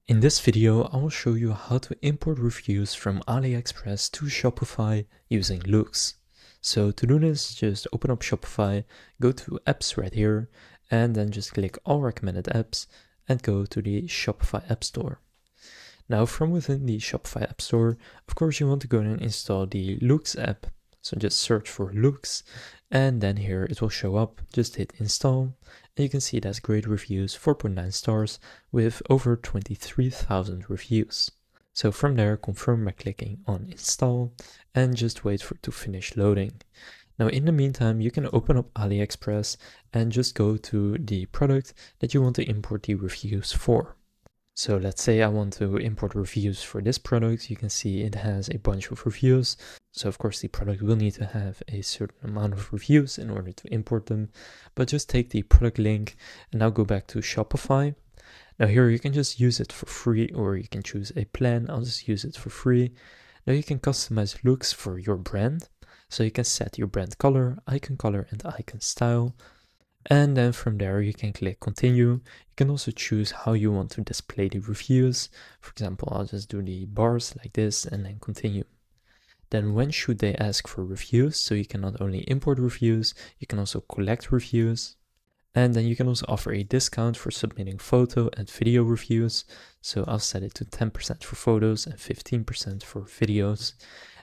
In this video, I will show you how to import reviews from AliExpress to Shopify using Loox. So to do this, just open up Shopify, go to apps right here, and then just click all recommended apps and go to the Shopify App Store. Now from within the Shopify App Store, of course you want to go and install the Loox app. So just search for Loox, and then here it will show up. Just hit install, and you can see it has great reviews, 4.9 stars with over 23,000 reviews. So from there, confirm by clicking on install and just wait for it to finish loading. Now in the meantime, you can open up AliExpress and just go to the product that you want to import the reviews for. So let's say I want to import reviews for this product. You can see it has a bunch of reviews. So of course the product will need to have a certain amount of reviews in order to import them. But just take the product link and now go back to Shopify. Now here you can just use it for free, or you can choose a plan. I'll just use it for free. Now you can customize looks for your brand. So you can set your brand color, and icon style. And then from there you can click continue. You can also choose how you want to display the reviews. For example, I'll just do the bars like this and then continue. Then when should they ask for reviews? So you can not only import reviews, you can also collect reviews. And then you can also offer a discount for submitting photo and video reviews. So I'll set it to 10% for photos and 15% for videos.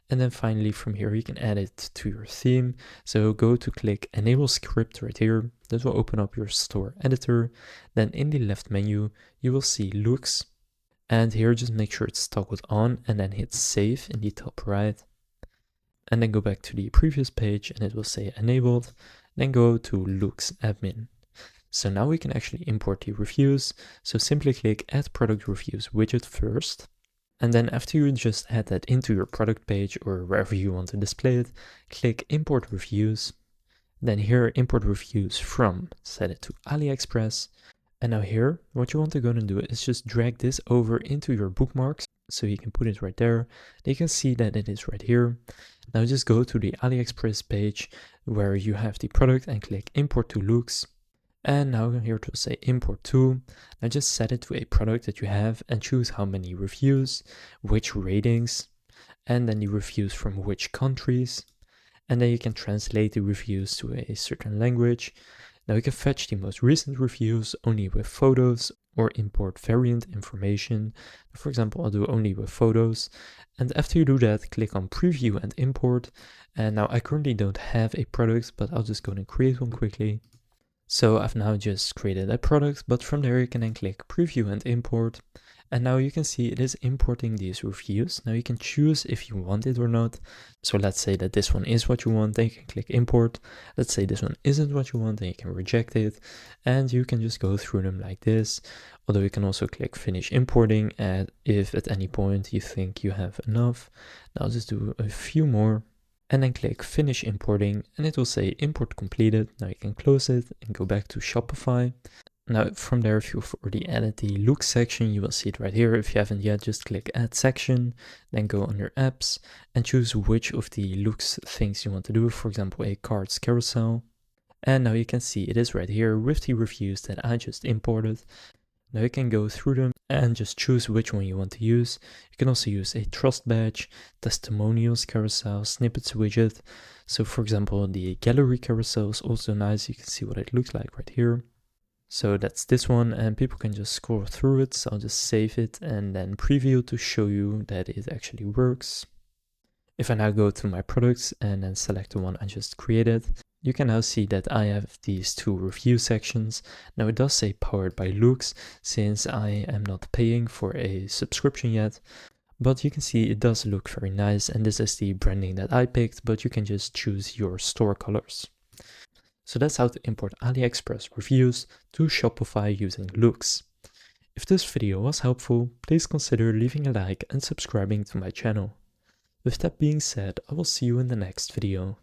And then finally from here you can add it to your theme. So go to click enable script right here. This will open up your store editor. Then in the left menu you will see Loox. And here just make sure it's toggled on and then hit save in the top right. And then go back to the previous page and it will say enabled. Then go to Loox admin. So now we can actually import the reviews. So simply click add product reviews widget first. And then after you just add that into your product page or wherever you want to display it, click import reviews. Then here import reviews from, set it to AliExpress. And now here, what you want to go and do is just drag this over into your bookmarks. So you can put it right there. You can see that it is right here. Now just go to the AliExpress page where you have the product and click import to Loox. And now here to say import to. Now just set it to a product that you have and choose how many reviews, which ratings, and then the reviews from which countries. And then you can translate the reviews to a certain language. Now you can fetch the most recent reviews only with photos or import variant information. For example, I'll do only with photos. And after you do that, click on preview and import. And now I currently don't have a product, but I'll just go and create one quickly. So I've now just created a product, but from there you can then click preview and import. And now you can see it is importing these reviews. Now you can choose if you want it or not. So let's say that this one is what you want, then you can click import. Let's say this one isn't what you want, then you can reject it. And you can just go through them like this. Although you can also click finish importing, and if at any point you think you have enough. Now I'll just do a few more. And then click finish importing and it will say import completed. Now you can close it and go back to Shopify. Now from there, if you've already added the Loox section, you will see it right here. If you haven't yet, just click add section, then go under apps and choose which of the Loox things you want to do. For example, a cards carousel. And now you can see it is right here with the reviews that I just imported. Now you can go through them and just choose which one you want to use. You can also use a trust badge, testimonials carousel, snippets widget. So for example, the gallery carousel is also nice. You can see what it looks like right here. So that's this one, and people can just scroll through it. So I'll just save it and then preview to show you that it actually works. If I now go to my products and then select the one I just created, you can now see that I have these two review sections. Now it does say powered by Loox since I am not paying for a subscription yet, but you can see it does look very nice, and this is the branding that I picked, but you can just choose your store colors. So that's how to import AliExpress reviews to Shopify using Loox. If this video was helpful, please consider leaving a like and subscribing to my channel. With that being said, I will see you in the next video.